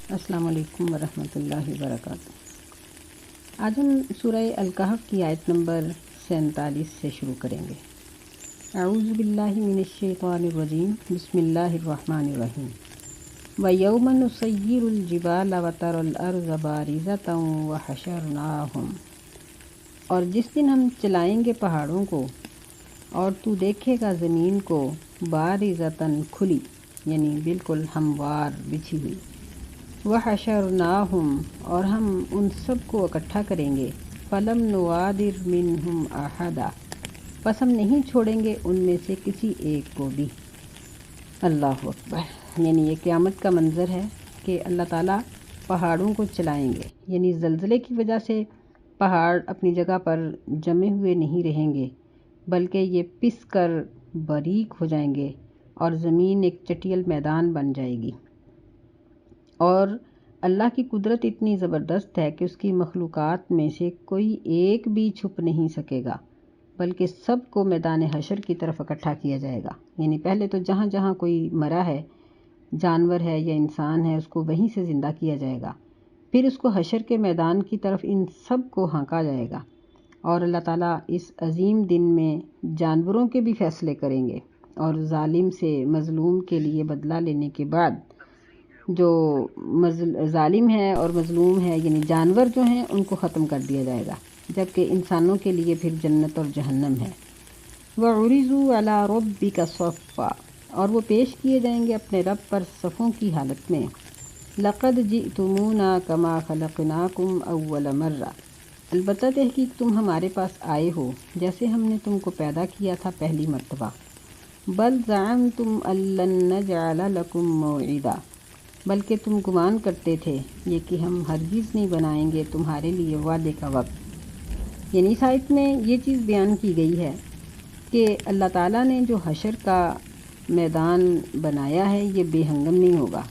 السلام علیکم ورحمۃ اللہ وبرکاتہ۔ آج ہم سورہ الکہف کی آیت نمبر 47 سے شروع کریں گے۔ اعوذ باللہ من الشیطان الرجیم، بسم اللہ الرحمن الرحیم۔ وَيَوْمَ نُسَيِّرُ الْجِبَالَ وَتَرَى الْأَرْضَ بَارِزَةً وَحَشَرْنَاهُمْ، اور جس دن ہم چلائیں گے پہاڑوں کو اور تو دیکھے گا زمین کو بارزةً کھلی، یعنی بالکل ہموار بچھی ہوئی، وَحَشَرْنَاهُمْ، اور ہم ان سب کو اکٹھا کریں گے، فَلَمْ نُغَادِرْ مِنْهُمْ أَحَدًا، پس ہم نہیں چھوڑیں گے ان میں سے کسی ایک کو بھی۔ اللہ اکبر، یعنی یہ قیامت کا منظر ہے کہ اللہ تعالیٰ پہاڑوں کو چلائیں گے، یعنی زلزلے کی وجہ سے پہاڑ اپنی جگہ پر جمے ہوئے نہیں رہیں گے، بلکہ یہ پس کر باریک ہو جائیں گے اور زمین ایک چٹیل میدان بن جائے گی۔ اور اللہ کی قدرت اتنی زبردست ہے کہ اس کی مخلوقات میں سے کوئی ایک بھی چھپ نہیں سکے گا، بلکہ سب کو میدان حشر کی طرف اکٹھا کیا جائے گا۔ یعنی پہلے تو جہاں جہاں کوئی مرا ہے، جانور ہے یا انسان ہے، اس کو وہیں سے زندہ کیا جائے گا، پھر اس کو حشر کے میدان کی طرف ان سب کو ہانکا جائے گا، اور اللہ تعالیٰ اس عظیم دن میں جانوروں کے بھی فیصلے کریں گے، اور ظالم سے مظلوم کے لیے بدلہ لینے کے بعد جو ظالم ہے اور مظلوم ہے، یعنی جانور جو ہیں، ان کو ختم کر دیا جائے گا، جبکہ انسانوں کے لیے پھر جنت اور جہنم ہے۔ وَعُرِضُوا عَلَىٰ رَبِّكَ صَفًّا، اور وہ پیش کیے جائیں گے اپنے رب پر صفوں کی حالت میں۔ لَقَدْ جِئْتُمُونَا كَمَا خَلَقْنَاكُمْ أَوَّلَ مَرَّةٍ، البتہ تحقیق تم ہمارے پاس آئے ہو جیسے ہم نے تم کو پیدا کیا تھا پہلی مرتبہ۔ بَلْ زَعَمْتُمْ أَن لَّن نَّجْعَلَ لَكُم مَّوْعِدًا، بلکہ تم گمان کرتے تھے یہ کہ ہم ہرگز نہیں بنائیں گے تمہارے لیے وعدے کا وقت۔ یعنی اس آیت میں یہ چیز بیان کی گئی ہے کہ اللہ تعالیٰ نے جو حشر کا میدان بنایا ہے یہ بے ہنگم نہیں ہوگا،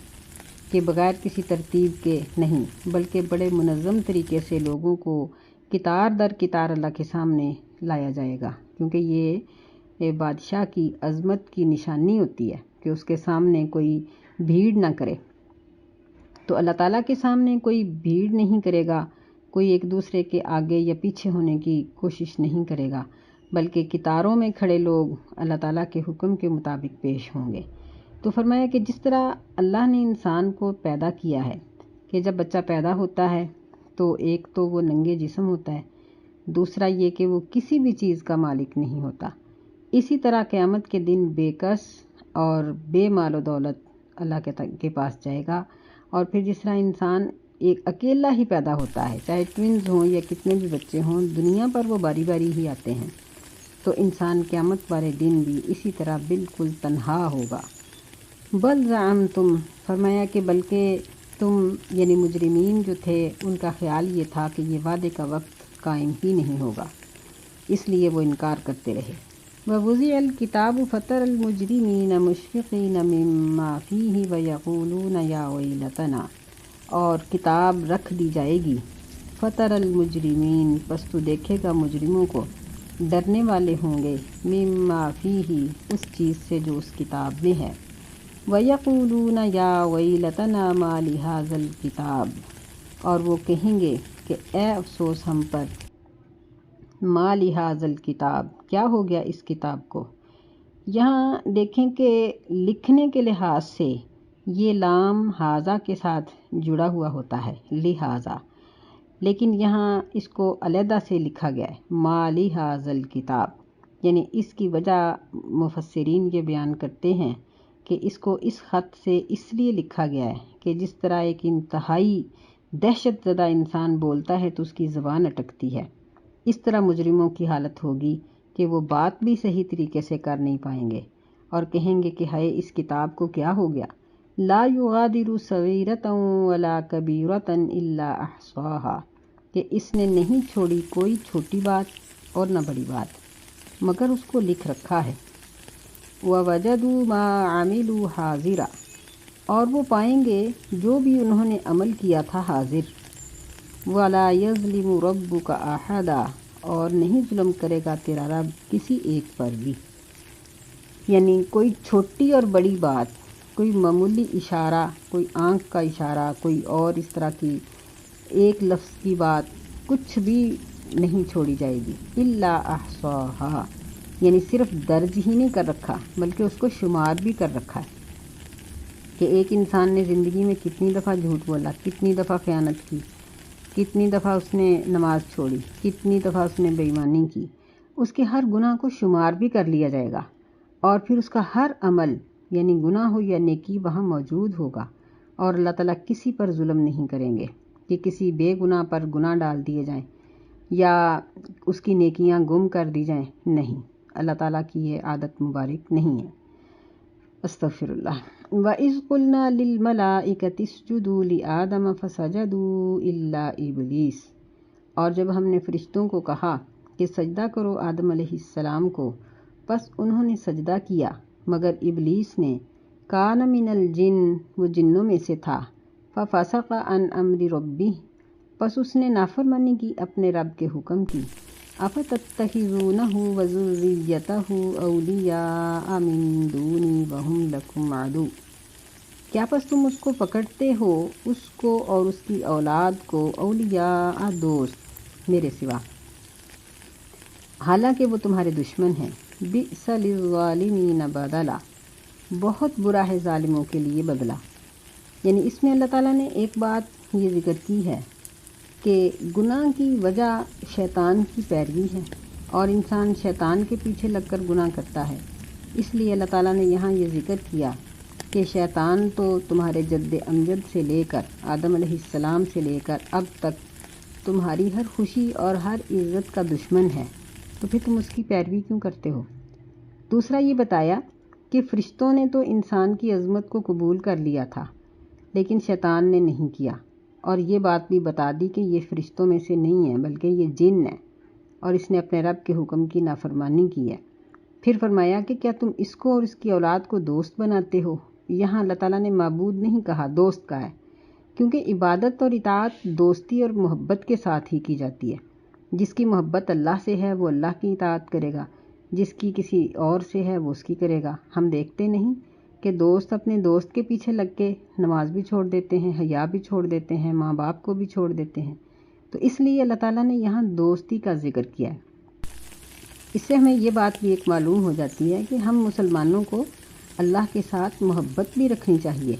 کہ بغیر کسی ترتیب کے نہیں، بلکہ بڑے منظم طریقے سے لوگوں کو قطار در قطار اللہ کے سامنے لایا جائے گا، کیونکہ یہ بادشاہ کی عظمت کی نشانی ہوتی ہے کہ اس کے سامنے کوئی بھیڑ نہ کرے۔ تو اللہ تعالیٰ کے سامنے کوئی بھیڑ نہیں کرے گا، کوئی ایک دوسرے کے آگے یا پیچھے ہونے کی کوشش نہیں کرے گا، بلکہ قطاروں میں کھڑے لوگ اللہ تعالیٰ کے حکم کے مطابق پیش ہوں گے۔ تو فرمایا کہ جس طرح اللہ نے انسان کو پیدا کیا ہے کہ جب بچہ پیدا ہوتا ہے تو ایک تو وہ ننگے جسم ہوتا ہے، دوسرا یہ کہ وہ کسی بھی چیز کا مالک نہیں ہوتا، اسی طرح قیامت کے دن بے کس اور بے مال و دولت اللہ کے پاس جائے گا، اور پھر جس طرح انسان ایک اکیلا ہی پیدا ہوتا ہے، چاہے ٹوینز ہوں یا کتنے بھی بچے ہوں، دنیا پر وہ باری باری ہی آتے ہیں، تو انسان قیامت والے دن بھی اسی طرح بالکل تنہا ہوگا۔ بل زعمتم، فرمایا کہ بلکہ تم یعنی مجرمین جو تھے ان کا خیال یہ تھا کہ یہ وعدے کا وقت قائم ہی نہیں ہوگا، اس لیے وہ انکار کرتے رہے۔ وَوُضِعَ الْكِتَابُ فَتَرَى الْمُجْرِمِينَ مُشْفِقِينَ مِمَّا فِيهِ وَيَقُولُونَ يَا وَيْلَتَنَا، اور کتاب رکھ دی جائے گی، فَتَرَى الْمُجْرِمِينَ، پس تو دیکھے گا مجرموں کو، ڈرنے والے ہوں گے، مِمَّا فِيهِ، اس چیز سے جو اس کتاب میں ہے، وَيَقُولُونَ يَا وَيْلَتَنَا مَا لِهَٰذَا الْكِتَابِ، اور وہ کہیں گے کہ اے افسوس ہم پر، ما لہٰذا الکتاب، کیا ہو گیا اس کتاب کو۔ یہاں دیکھیں کہ لکھنے کے لحاظ سے یہ لام ہاذا کے ساتھ جڑا ہوا ہوتا ہے، لہٰذا، لیکن یہاں اس کو علیحدہ سے لکھا گیا ہے، ما لہٰذا الکتاب، یعنی اس کی وجہ مفسرین یہ بیان کرتے ہیں کہ اس کو اس خط سے اس لیے لکھا گیا ہے کہ جس طرح ایک انتہائی دہشت زدہ انسان بولتا ہے تو اس کی زبان اٹکتی ہے، اس طرح مجرموں کی حالت ہوگی کہ وہ بات بھی صحیح طریقے سے کر نہیں پائیں گے، اور کہیں گے کہ ہائے اس کتاب کو کیا ہو گیا، لا یغادر صغیرۃ ولا کبیرۃ الا احصاها، کہ اس نے نہیں چھوڑی کوئی چھوٹی بات اور نہ بڑی بات مگر اس کو لکھ رکھا ہے۔ ووجدوا ما عملوا حاضرا، اور وہ پائیں گے جو بھی انہوں نے عمل کیا تھا حاضر۔ وَلَا يَظْلِمُ رَبُّكَ أَحَدًا، اور نہیں ظلم کرے گا تیرا رب کسی ایک پر بھی، یعنی کوئی چھوٹی اور بڑی بات کوئی معمولی اشارہ، کوئی آنکھ کا اشارہ، کوئی اور اس طرح کی ایک لفظ کی بات کچھ بھی نہیں چھوڑی جائے گی۔ الا احصاها، یعنی صرف درج ہی نہیں کر رکھا بلکہ اس کو شمار بھی کر رکھا ہے کہ ایک انسان نے زندگی میں کتنی دفعہ جھوٹ بولا، کتنی دفعہ خیانت کی، کتنی دفعہ اس نے نماز چھوڑی، کتنی دفعہ اس نے بے ایمانی کی، اس کے ہر گناہ کو شمار بھی کر لیا جائے گا، اور پھر اس کا ہر عمل یعنی گناہ ہو یا نیکی وہاں موجود ہوگا، اور اللہ تعالیٰ کسی پر ظلم نہیں کریں گے کہ کسی بے گناہ پر گناہ ڈال دیے جائیں یا اس کی نیکیاں گم کر دی جائیں، نہیں، اللہ تعالیٰ کی یہ عادت مبارک نہیں ہے۔ استغفر اللہ۔ وَإِذْ قُلْنَا لِلْمَلَائِكَةِ اسْجُدُوا لِآدَمَ فَسَجَدُوا إِلَّا إِبْلِيسَ، اور جب ہم نے فرشتوں کو کہا کہ سجدہ کرو آدم علیہ السلام کو، پس انہوں نے سجدہ کیا مگر ابلیس نے، کان من الجن، وہ جنوں میں سے تھا، ففسق عن امر ربہ، پس اس نے نافرمانی کی اپنے رب کے حکم کی۔ افتتخذونہ وذریتہ اولیاء من دونی وہم لکم عدو، کیا پس تم اس کو پکڑتے ہو، اس کو اور اس کی اولاد کو، اولیاء دوست میرے سوا، حالانکہ وہ تمہارے دشمن ہیں۔ بئس للظالمین بدلا، بہت برا ہے ظالموں کے لیے بدلہ۔ یعنی اس میں اللہ تعالیٰ نے ایک بات یہ ذکر کی ہے کہ گناہ کی وجہ شیطان کی پیروی ہے، اور انسان شیطان کے پیچھے لگ کر گناہ کرتا ہے، اس لیے اللہ تعالیٰ نے یہاں یہ ذکر کیا کہ شیطان تو تمہارے جد امجد سے لے کر آدم علیہ السلام سے لے کر اب تک تمہاری ہر خوشی اور ہر عزت کا دشمن ہے، تو پھر تم اس کی پیروی کیوں کرتے ہو؟ دوسرا یہ بتایا کہ فرشتوں نے تو انسان کی عظمت کو قبول کر لیا تھا لیکن شیطان نے نہیں کیا، اور یہ بات بھی بتا دی کہ یہ فرشتوں میں سے نہیں ہے بلکہ یہ جن ہے، اور اس نے اپنے رب کے حکم کی نافرمانی کی ہے۔ پھر فرمایا کہ کیا تم اس کو اور اس کی اولاد کو دوست بناتے ہو؟ یہاں اللہ تعالیٰ نے معبود نہیں کہا، دوست کہا ہے، کیونکہ عبادت اور اطاعت دوستی اور محبت کے ساتھ ہی کی جاتی ہے۔ جس کی محبت اللہ سے ہے وہ اللہ کی اطاعت کرے گا، جس کی کسی اور سے ہے وہ اس کی کرے گا۔ ہم دیکھتے نہیں کہ دوست اپنے دوست کے پیچھے لگ کے نماز بھی چھوڑ دیتے ہیں، حیا بھی چھوڑ دیتے ہیں، ماں باپ کو بھی چھوڑ دیتے ہیں، تو اس لیے اللہ تعالیٰ نے یہاں دوستی کا ذکر کیا ہے۔ اس سے ہمیں یہ بات بھی ایک معلوم ہو جاتی ہے کہ ہم مسلمانوں کو اللہ کے ساتھ محبت بھی رکھنی چاہیے،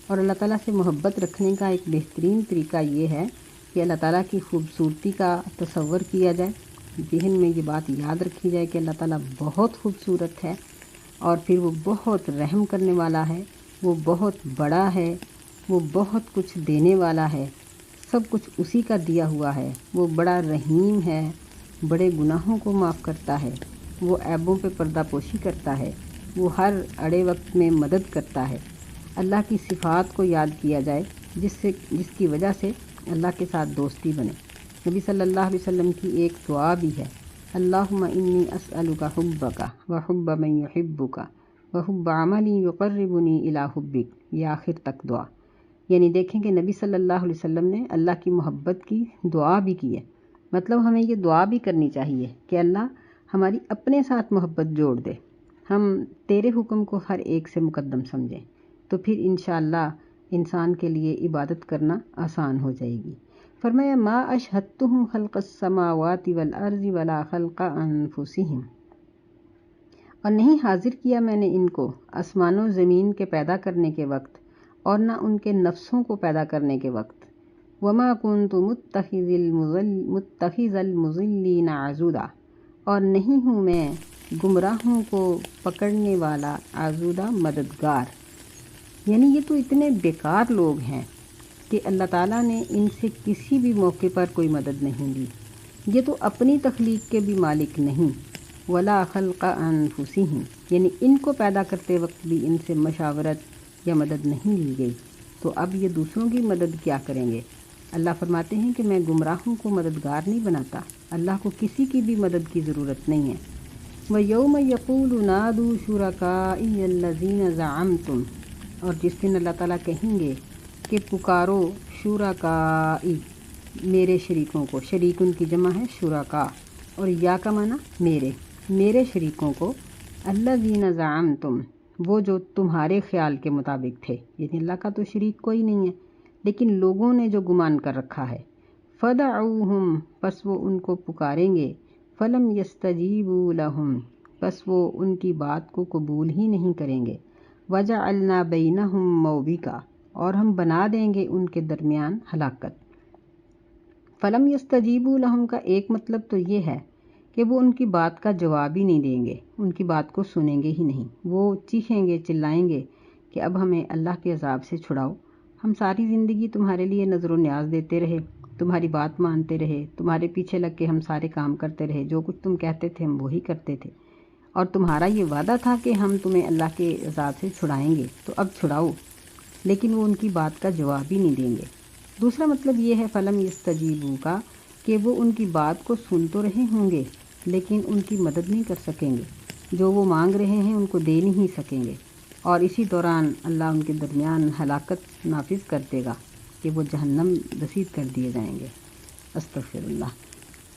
اور اللہ تعالیٰ سے محبت رکھنے کا ایک بہترین طریقہ یہ ہے کہ اللہ تعالیٰ کی خوبصورتی کا تصور کیا جائے، ذہن میں یہ بات یاد رکھی جائے کہ اللہ تعالیٰ بہت خوبصورت ہے، اور پھر وہ بہت رحم کرنے والا ہے، وہ بہت بڑا ہے، وہ بہت کچھ دینے والا ہے، سب کچھ اسی کا دیا ہوا ہے، وہ بڑا رحیم ہے، بڑے گناہوں کو معاف کرتا ہے، وہ عیبوں پہ پردہ پوشی کرتا ہے، وہ ہر اڑے وقت میں مدد کرتا ہے۔ اللہ کی صفات کو یاد کیا جائے جس کی وجہ سے اللہ کے ساتھ دوستی بنے۔ نبی صلی اللہ علیہ وسلم کی ایک دعا بھی ہے، اللہم انی اسألک حبک وحب من یحبک وحب عمل یقربنی الی حبک، یہ آخر تک دعا۔ یعنی دیکھیں کہ نبی صلی اللہ علیہ وسلم نے اللہ کی محبت کی دعا بھی کی ہے، مطلب ہمیں یہ دعا بھی کرنی چاہیے کہ اللہ ہماری اپنے ساتھ محبت جوڑ دے، ہم تیرے حکم کو ہر ایک سے مقدم سمجھیں، تو پھر انشاءاللہ انسان کے لیے عبادت کرنا آسان ہو جائے گی۔ فرمایا ما اشہدتہم خلق السماوات والارض ولا خلق انفسہم، اور نہیں حاضر کیا میں نے ان کو آسمان و زمین کے پیدا کرنے کے وقت اور نہ ان کے نفسوں کو پیدا کرنے کے وقت۔ وما كنت متخذ المضلین عضدا، اور نہیں ہوں میں گمراہوں کو پکڑنے والا عضدا مددگار۔ یعنی یہ تو اتنے بیکار لوگ ہیں کہ اللہ تعالیٰ نے ان سے کسی بھی موقع پر کوئی مدد نہیں دی، یہ تو اپنی تخلیق کے بھی مالک نہیں۔ ولا خلق انفسہم، یعنی ان کو پیدا کرتے وقت بھی ان سے مشاورت یا مدد نہیں لی گئی، تو اب یہ دوسروں کی مدد کیا کریں گے؟ اللہ فرماتے ہیں کہ میں گمراہوں کو مددگار نہیں بناتا، اللہ کو کسی کی بھی مدد کی ضرورت نہیں ہے۔ وَيَوْمَ يَقُولُ نَادُوا شُرَكَائِيَ الَّذِينَ زَعَمْتُمْ، اور جس دن اللہ تعالیٰ کہیں گے کہ پکارو شرکائی، میرے شریکوں کو، شریک ان کی جمع ہے شرکا، اور یا کا معنی میرے شریکوں کو، الذین زعمتم، وہ جو تمہارے خیال کے مطابق تھے، یعنی اللہ کا تو شریک کوئی نہیں ہے، لیکن لوگوں نے جو گمان کر رکھا ہے۔ فدعوہم، پس وہ ان کو پکاریں گے، فلم یستجیبوا لہم، پس وہ ان کی بات کو قبول ہی نہیں کریں گے، وجعلنا بینہم موبقا، اور ہم بنا دیں گے ان کے درمیان ہلاکت۔ فلم یستجیبوا لہم کا ایک مطلب تو یہ ہے کہ وہ ان کی بات کا جواب ہی نہیں دیں گے، ان کی بات کو سنیں گے ہی نہیں، وہ چیخیں گے، چلائیں گے کہ اب ہمیں اللہ کے عذاب سے چھڑاؤ، ہم ساری زندگی تمہارے لیے نظر و نیاز دیتے رہے، تمہاری بات مانتے رہے، تمہارے پیچھے لگ کے ہم سارے کام کرتے رہے، جو کچھ تم کہتے تھے ہم وہی کرتے تھے، اور تمہارا یہ وعدہ تھا کہ ہم تمہیں اللہ کے عذاب سے چھڑائیں گے، تو اب چھڑاؤ، لیکن وہ ان کی بات کا جواب ہی نہیں دیں گے۔ دوسرا مطلب یہ ہے فلم یستجیبوا کا کہ وہ ان کی بات کو سن تو رہے ہوں گے لیکن ان کی مدد نہیں کر سکیں گے، جو وہ مانگ رہے ہیں ان کو دے نہیں سکیں گے، اور اسی دوران اللہ ان کے درمیان ہلاکت نافذ کر دے گا کہ وہ جہنم رسید کر دیے جائیں گے۔ استغفر اللہ۔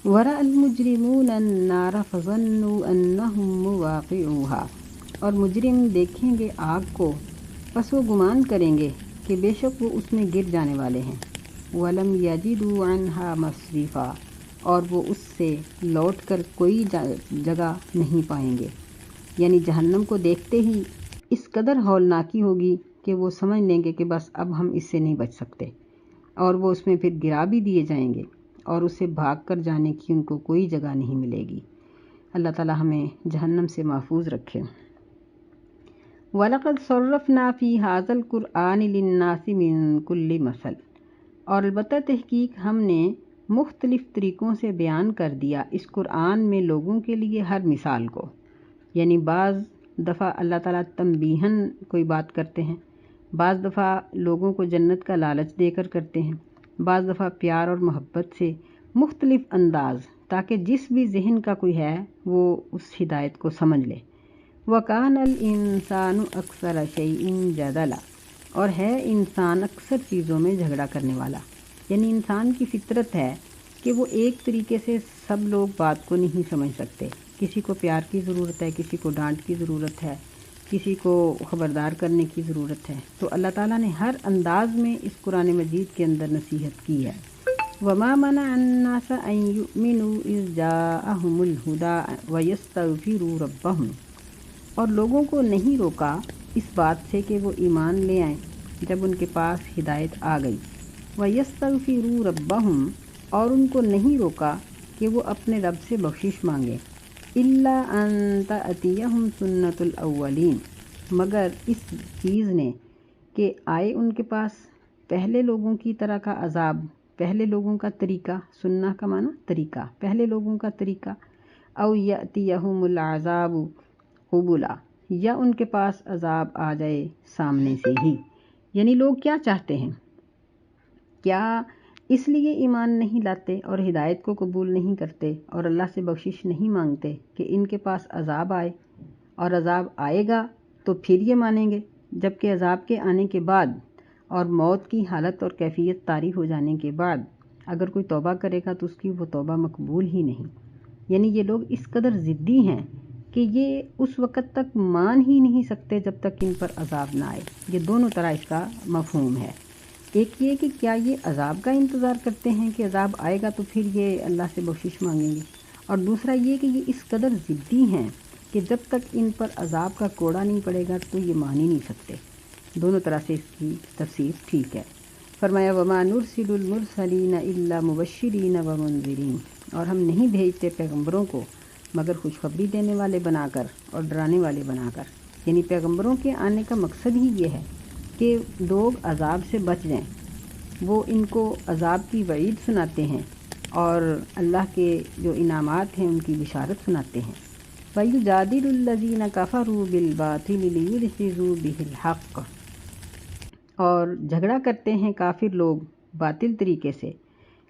ورأى المجرمون النار فظنوا انہم مواقعوها، اور مجرم دیکھیں گے آگ کو، پس وہ گمان کریں گے کہ بے شک وہ اس میں گر جانے والے ہیں۔ وَلَمْ يَجِدُوا عَنْهَا مَصْرِفًا، اور وہ اس سے لوٹ کر کوئی جگہ نہیں پائیں گے، یعنی جہنم کو دیکھتے ہی اس قدر ہولناکی ہوگی کہ وہ سمجھ لیں گے کہ بس اب ہم اس سے نہیں بچ سکتے، اور وہ اس میں پھر گرا بھی دیے جائیں گے، اور اس سے بھاگ کر جانے کی ان کو کوئی جگہ نہیں ملے گی۔ اللہ تعالی ہمیں جہنم سے محفوظ رکھے۔ وَلَقَدْ صَرَّفْنَا فِي هَذَا الْقُرْآنِ لِلنَّاسِ مِنْ كُلِّ مَثَلٍ، اور البتہ تحقیق ہم نے مختلف طریقوں سے بیان کر دیا اس قرآن میں لوگوں کے لیے ہر مثال کو، یعنی بعض دفعہ اللہ تعالیٰ تنبیہاً کوئی بات کرتے ہیں، بعض دفعہ لوگوں کو جنت کا لالچ دے کر کرتے ہیں، بعض دفعہ پیار اور محبت سے، مختلف انداز، تاکہ جس بھی ذہن کا کوئی ہے وہ اس ہدایت کو سمجھ لے۔ وَكَانَ الْإِنسَانُ أَكْثَرَ شَيْءٍ جَدَلًا، اور ہے انسان اکثر چیزوں میں جھگڑا کرنے والا، یعنی انسان کی فطرت ہے کہ وہ ایک طریقے سے سب لوگ بات کو نہیں سمجھ سکتے، کسی کو پیار کی ضرورت ہے، کسی کو ڈانٹ کی ضرورت ہے، کسی کو خبردار کرنے کی ضرورت ہے، تو اللہ تعالیٰ نے ہر انداز میں اس قرآن مجید کے اندر نصیحت کی ہے۔ وَمَا مَنَعَ النَّاسَ أَن يُؤْمِنُوا إِذْ جَاءَهُمُ الْهُدَىٰ وَيَسْتَغْفِرُوا رَبَّهُمْ، اور لوگوں کو نہیں روکا اس بات سے کہ وہ ایمان لے آئیں جب ان کے پاس ہدایت آ گئی، وَيَسْتَغْفِرُوا رَبَّهُمْ، اور ان کو نہیں روکا کہ وہ اپنے رب سے بخشش مانگیں، إِلَّا أَن تَأْتِيَهُمْ سُنَّةُ الْأَوَّلِينَ، مگر اس چیز نے کہ آئے ان کے پاس پہلے لوگوں کی طرح کا عذاب، پہلے لوگوں کا طریقہ، سننا کا معنی طریقہ، پہلے لوگوں کا طریقہ، أَوْ يَأْتِيَهُمُ الْعَذَابُ قُبُلًا، یا ان کے پاس عذاب آ جائے سامنے سے ہی۔ یعنی لوگ کیا چاہتے ہیں؟ کیا اس لیے ایمان نہیں لاتے اور ہدایت کو قبول نہیں کرتے اور اللہ سے بخشش نہیں مانگتے کہ ان کے پاس عذاب آئے، اور عذاب آئے گا تو پھر یہ مانیں گے، جبکہ عذاب کے آنے کے بعد اور موت کی حالت اور کیفیت طاری ہو جانے کے بعد اگر کوئی توبہ کرے گا تو اس کی وہ توبہ مقبول ہی نہیں۔ یعنی یہ لوگ اس قدر ضدی ہیں کہ یہ اس وقت تک مان ہی نہیں سکتے جب تک ان پر عذاب نہ آئے۔ یہ دونوں طرح اس کا مفہوم ہے۔ ایک یہ کہ کیا یہ عذاب کا انتظار کرتے ہیں کہ عذاب آئے گا تو پھر یہ اللہ سے بخشش مانگیں گے، اور دوسرا یہ کہ یہ اس قدر ضدی ہیں کہ جب تک ان پر عذاب کا کوڑا نہیں پڑے گا تو یہ مان ہی نہیں سکتے۔ دونوں طرح سے اس کی تفسیر ٹھیک ہے۔ فرمایا وَمَا نُرْسِلُ الْمُرْسَلِينَ إِلَّا مُبَشِّرِينَ وَمُنذِرِينَ، اور ہم نہیں بھیجتے پیغمبروں کو مگر خوشخبری دینے والے بنا کر اور ڈرانے والے بنا کر، یعنی پیغمبروں کے آنے کا مقصد ہی یہ ہے کہ لوگ عذاب سے بچ جائیں، وہ ان کو عذاب کی وعید سناتے ہیں اور اللہ کے جو انعامات ہیں ان کی بشارت سناتے ہیں۔ وَيُجَادِلُ الَّذِينَ كَفَرُوا بِالْبَاطِلِ لِيُدْحِضُوا بِهِ الْحَقَّ، اور جھگڑا کرتے ہیں کافر لوگ باطل طریقے سے،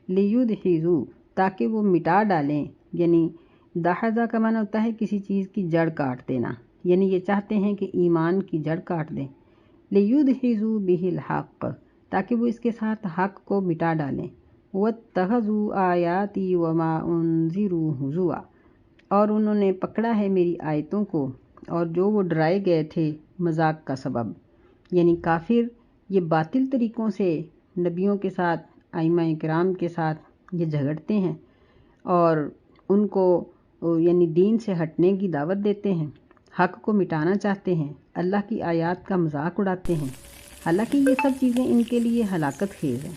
لِيُدْحِضُوا، تاکہ وہ مٹا ڈالیں، یعنی داحضہ کا معنی ہوتا ہے کسی چیز کی جڑ کاٹ دینا، یعنی یہ چاہتے ہیں کہ ایمان کی جڑ کاٹ دیں، لِيُدْحِضُوا بِهِ الْحَقَّ، تاکہ وہ اس کے ساتھ حق کو مٹا ڈالیں، وَاتَّخَذُوا آیَاتِي وَمَا أُنذِرُوا هُزُوًا، اور انہوں نے پکڑا ہے میری آیتوں کو اور جو وہ ڈرائے گئے تھے مذاق کا سبب، یعنی کافر یہ باطل طریقوں سے نبیوں کے ساتھ، ائمہ کرام کے ساتھ یہ جھگڑتے ہیں اور ان کو یعنی دین سے ہٹنے کی دعوت دیتے ہیں، حق کو مٹانا چاہتے ہیں، اللہ کی آیات کا مذاق اڑاتے ہیں، حالانکہ یہ سب چیزیں ان کے لیے ہلاکت خیز ہیں۔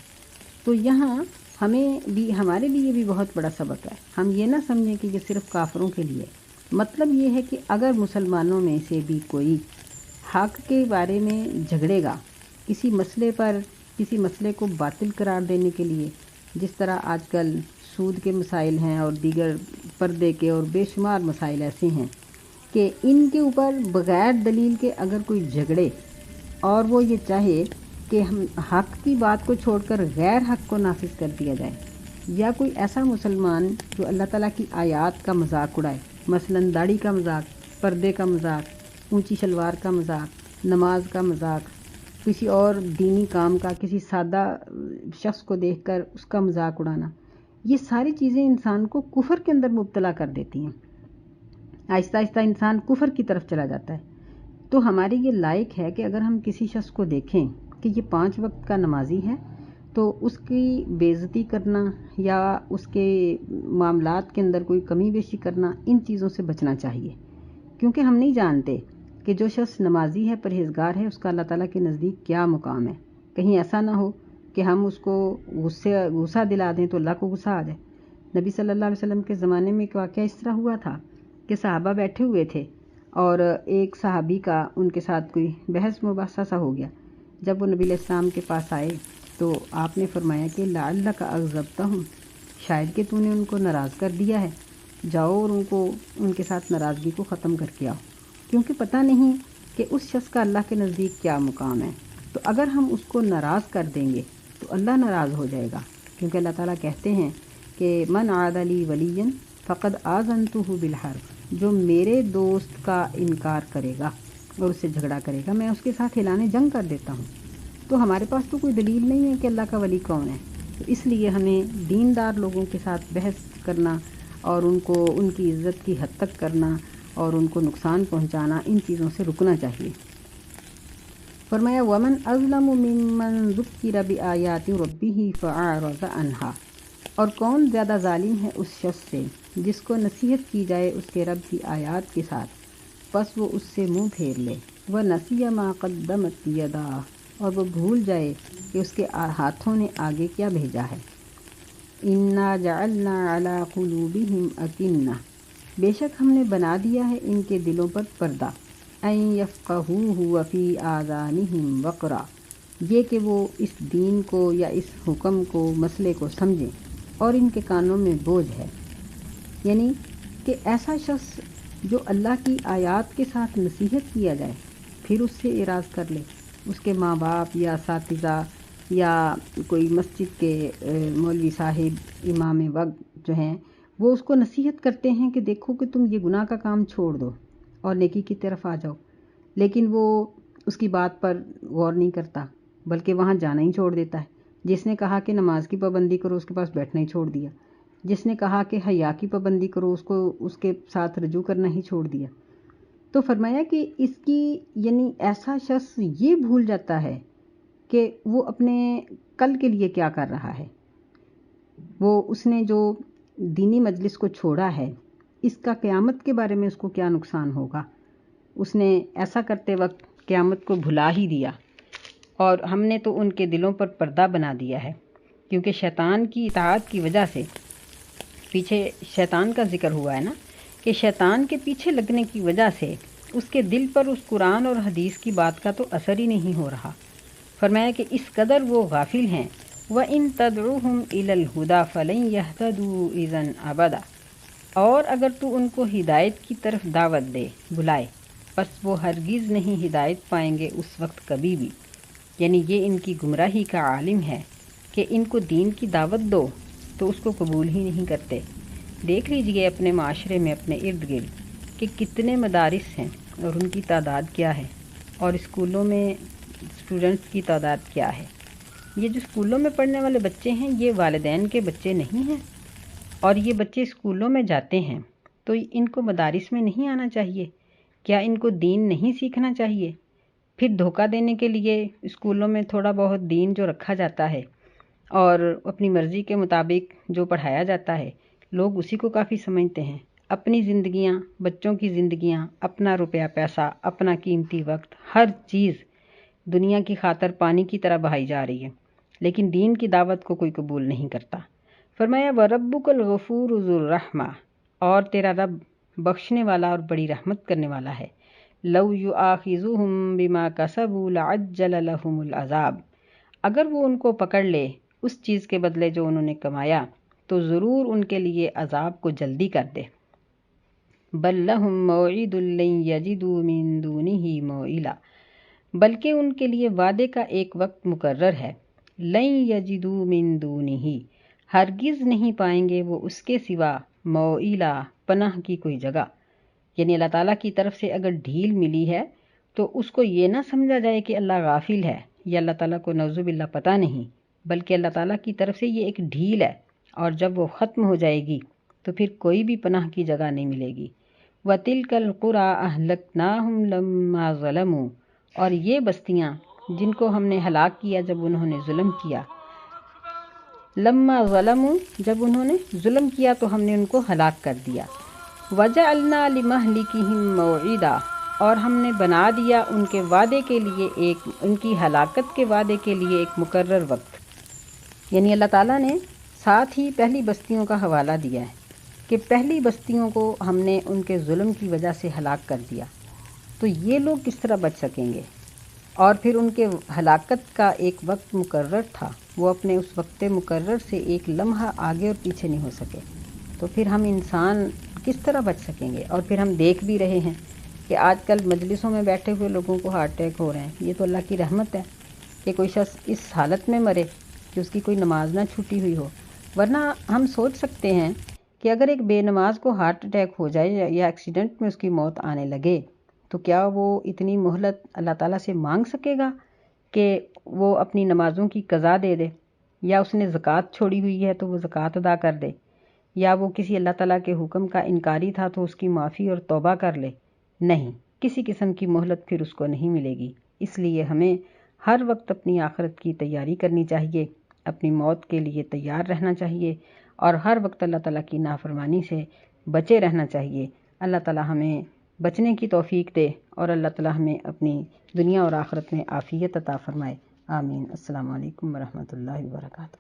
تو یہاں ہمارے لیے بھی بہت بڑا سبق ہے۔ ہم یہ نہ سمجھیں کہ یہ صرف کافروں کے لیے، مطلب یہ ہے کہ اگر مسلمانوں میں سے بھی کوئی حق کے بارے میں جھگڑے گا، کسی مسئلے کو باطل قرار دینے کے لیے، جس طرح آج کل سود کے مسائل ہیں اور دیگر پردے کے اور بے شمار مسائل ایسے ہیں کہ ان کے اوپر بغیر دلیل کے اگر کوئی جھگڑے اور وہ یہ چاہے کہ ہم حق کی بات کو چھوڑ کر غیر حق کو نافذ کر دیا جائے، یا کوئی ایسا مسلمان جو اللہ تعالیٰ کی آیات کا مذاق اڑائے، مثلاً داڑھی کا مذاق، پردے کا مذاق، اونچی شلوار کا مذاق، نماز کا مذاق، کسی اور دینی کام کا، کسی سادہ شخص کو دیکھ کر اس کا مذاق اڑانا، یہ ساری چیزیں انسان کو کفر کے اندر مبتلا کر دیتی ہیں۔ آہستہ آہستہ انسان کفر کی طرف چلا جاتا ہے۔ تو ہمارے یہ لائق ہے کہ اگر ہم کسی شخص کو دیکھیں کہ یہ 5 وقت کا نمازی ہے تو اس کی بے عزتی کرنا یا اس کے معاملات کے اندر کوئی کمی بیشی کرنا، ان چیزوں سے بچنا چاہیے، کیونکہ ہم نہیں جانتے کہ جو شخص نمازی ہے، پرہیزگار ہے، اس کا اللہ تعالیٰ کے نزدیک کیا مقام ہے۔ کہیں ایسا نہ ہو کہ ہم اس کو غصہ دلا دیں تو اللہ کو غصہ آ جائے۔ نبی صلی اللہ علیہ وسلم کے زمانے میں ایک واقعہ اس طرح ہوا تھا کہ صحابہ بیٹھے ہوئے تھے اور ایک صحابی کا ان کے ساتھ کوئی بحث مباحثہ سا ہو گیا۔ جب وہ نبی علیہ السلام کے پاس آئے تو آپ نے فرمایا کہ لعلک اغضبتہم، شاید کہ تو نے ان کو ناراض کر دیا ہے، جاؤ اور ان کے ساتھ ناراضگی کو ختم کر کے آؤ، کیونکہ پتہ نہیں کہ اس شخص کا اللہ کے نزدیک کیا مقام ہے۔ تو اگر ہم اس کو ناراض کر دیں گے تو اللہ ناراض ہو جائے گا، کیونکہ اللہ تعالیٰ کہتے ہیں کہ من عاد لی ولیا فقد آذنتہ بالحرب، جو میرے دوست کا انکار کرے گا اور اس سے جھگڑا کرے گا، میں اس کے ساتھ اعلان جنگ کر دیتا ہوں۔ تو ہمارے پاس تو کوئی دلیل نہیں ہے کہ اللہ کا ولی کون ہے، تو اس لیے ہمیں دیندار لوگوں کے ساتھ بحث کرنا اور ان کی عزت کی حد تک کرنا اور ان کو نقصان پہنچانا، ان چیزوں سے رکنا چاہیے۔ فرمایا ومن اظلم ممن ذکر بآیات ربہ فاعرض عنہا، اور کون زیادہ ظالم ہے اس شخص سے جس کو نصیحت کی جائے اس کے رب کی آیات کے ساتھ، پس وہ اس سے منہ پھیر لے، وَنَسِيَ مَا قَدَّمَتْ يَدَاهُ، اور وہ بھول جائے کہ اس کے ہاتھوں نے آگے کیا بھیجا ہے۔ اِنَّا جَعَلْنَا عَلَىٰ قُلُوبِهِمْ أَكِنَّةً، بے شک ہم نے بنا دیا ہے ان کے دلوں پر پردہ، أَن يَفْقَهُوهُ وَفِي آذَانِهِمْ وَقْرًا، یہ کہ وہ اس دین کو یا اس حکم کو، مسئلے کو سمجھیں اور ان کے کانوں میں بوجھ ہے۔ یعنی کہ ایسا شخص جو اللہ کی آیات کے ساتھ نصیحت کیا جائے پھر اس سے اعراض کر لے، اس کے ماں باپ یا اساتذہ یا کوئی مسجد کے مولوی صاحب، امام وقت جو ہیں، وہ اس کو نصیحت کرتے ہیں کہ دیکھو کہ تم یہ گناہ کا کام چھوڑ دو اور نیکی کی طرف آ جاؤ، لیکن وہ اس کی بات پر غور نہیں کرتا بلکہ وہاں جانا ہی چھوڑ دیتا ہے۔ جس نے کہا کہ نماز کی پابندی کرو، اس کے پاس بیٹھنا ہی چھوڑ دیا۔ جس نے کہا کہ حیا کی پابندی کرو، اس کے ساتھ رجوع کرنا ہی چھوڑ دیا۔ تو فرمایا کہ اس کی یعنی ایسا شخص یہ بھول جاتا ہے کہ وہ اپنے کل کے لیے کیا کر رہا ہے، اس نے جو دینی مجلس کو چھوڑا ہے، اس کا قیامت کے بارے میں اس کو کیا نقصان ہوگا۔ اس نے ایسا کرتے وقت قیامت کو بھلا ہی دیا، اور ہم نے تو ان کے دلوں پر پردہ بنا دیا ہے، کیونکہ شیطان کی اطاعت کی وجہ سے، پیچھے شیطان کا ذکر ہوا ہے نا، کہ شیطان کے پیچھے لگنے کی وجہ سے اس کے دل پر اس قرآن اور حدیث کی بات کا تو اثر ہی نہیں ہو رہا۔ فرمایا کہ اس قدر وہ غافل ہیں، وَإِن تَدْعُوهُمْ إِلَى الْهُدَىٰ فَلَن يَهْتَدُوا إِذًا أَبَدًا، اور اگر تو ان کو ہدایت کی طرف دعوت دے، بلائے، پس وہ ہرگز نہیں ہدایت پائیں گے اس وقت کبھی بھی۔ یعنی یہ ان کی گمراہی کا عالم ہے کہ ان کو دین کی دعوت دو تو اس کو قبول ہی نہیں کرتے۔ دیکھ لیجئے اپنے معاشرے میں، اپنے ارد گرد کہ کتنے مدارس ہیں اور ان کی تعداد کیا ہے، اور اسکولوں میں اسٹوڈنٹس کی تعداد کیا ہے۔ یہ جو اسکولوں میں پڑھنے والے بچے ہیں، یہ والدین کے بچے نہیں ہیں، اور یہ بچے اسکولوں میں جاتے ہیں تو ان کو مدارس میں نہیں آنا چاہیے؟ کیا ان کو دین نہیں سیکھنا چاہیے؟ پھر دھوکہ دینے کے لیے اسکولوں میں تھوڑا بہت دین جو رکھا جاتا ہے اور اپنی مرضی کے مطابق جو پڑھایا جاتا ہے، لوگ اسی کو کافی سمجھتے ہیں۔ اپنی زندگیاں، بچوں کی زندگیاں، اپنا روپیہ پیسہ، اپنا قیمتی وقت، ہر چیز دنیا کی خاطر پانی کی طرح بہائی جا رہی ہے، لیکن دین کی دعوت کو کوئی قبول نہیں کرتا۔ فرمایا وَرَبُّكَ الْغَفُورُ ذُو الرَّحْمَةِ، اور تیرا رب بخشنے والا اور بڑی رحمت کرنے والا ہے۔ لَوْ يُؤَاخِذُهُم بِمَا كَسَبُوا لَعَجَّلَ لَهُمُ الْعَذَابَ، اگر وہ ان کو پکڑ لے اس چیز کے بدلے جو انہوں نے کمایا تو ضرور ان کے لیے عذاب کو جلدی کر دے۔ بَل لَّهُم مَّوْعِدٌ لَّن يَجِدُوا مِن دُونِهِ مَوْعِلًا، بلکہ ان کے لیے وعدے کا ایک وقت مقرر ہے۔ لَن يَجِدُوا مِن دُونِهِ، ہرگز نہیں پائیں گے وہ اس کے سوا موئلہ، پناہ کی کوئی جگہ۔ یعنی اللہ تعالیٰ کی طرف سے اگر ڈھیل ملی ہے تو اس کو یہ نہ سمجھا جائے کہ اللہ غافل ہے یا اللہ تعالیٰ کو نعوذ باللہ پتہ نہیں، بلکہ اللہ تعالیٰ کی طرف سے یہ ایک ڈھیل ہے، اور جب وہ ختم ہو جائے گی تو پھر کوئی بھی پناہ کی جگہ نہیں ملے گی۔ وَتِلْكَ الْقُرَىٰ أَهْلَكْنَاهُمْ لَمَّا ظَلَمُوا، اور یہ بستیاں جن کو ہم نے ہلاک کیا جب انہوں نے ظلم کیا۔ لما ظلموا، جب انہوں نے ظلم کیا تو ہم نے ان کو ہلاک کر دیا۔ وَجَعَلْنَا لِمَهْلِكِهِمْ مَوْعِدًا، اور ہم نے بنا دیا ان کے وعدے کے لیے ان کی ہلاکت کے وعدے کے لیے ایک مقرر وقت۔ یعنی اللہ تعالیٰ نے ساتھ ہی پہلی بستیوں کا حوالہ دیا ہے کہ پہلی بستیوں کو ہم نے ان کے ظلم کی وجہ سے ہلاک کر دیا، تو یہ لوگ کس طرح بچ سکیں گے؟ اور پھر ان کے ہلاکت کا ایک وقت مقرر تھا، وہ اپنے اس وقت مقرر سے ایک لمحہ آگے اور پیچھے نہیں ہو سکے، تو پھر ہم انسان کس طرح بچ سکیں گے؟ اور پھر ہم دیکھ بھی رہے ہیں کہ آج کل مجلسوں میں بیٹھے ہوئے لوگوں کو ہارٹ اٹیک ہو رہے ہیں۔ یہ تو اللہ کی رحمت ہے کہ کوئی شخص اس حالت میں مرے کہ اس کی کوئی نماز نہ چھوٹی ہوئی ہو، ورنہ ہم سوچ سکتے ہیں کہ اگر ایک بے نماز کو ہارٹ اٹیک ہو جائے یا ایکسیڈنٹ میں اس کی موت آنے لگے تو کیا وہ اتنی مہلت اللہ تعالیٰ سے مانگ سکے گا کہ وہ اپنی نمازوں کی قضا دے دے، یا اس نے زکوٰۃ چھوڑی ہوئی ہے تو وہ زکوٰۃ ادا کر دے، یا وہ کسی اللہ تعالیٰ کے حکم کا انکاری تھا تو اس کی معافی اور توبہ کر لے؟ نہیں، کسی قسم کی مہلت پھر اس کو نہیں ملے گی۔ اس لیے ہمیں ہر وقت اپنی آخرت کی تیاری کرنی چاہیے، اپنی موت کے لیے تیار رہنا چاہیے، اور ہر وقت اللہ تعالیٰ کی نافرمانی سے بچے رہنا چاہیے۔ اللہ تعالیٰ ہمیں بچنے کی توفیق دے، اور اللہ تعالیٰ ہمیں اپنی دنیا اور آخرت میں عافیت عطا فرمائے۔ آمین۔ السلام علیکم ورحمۃ اللہ وبرکاتہ۔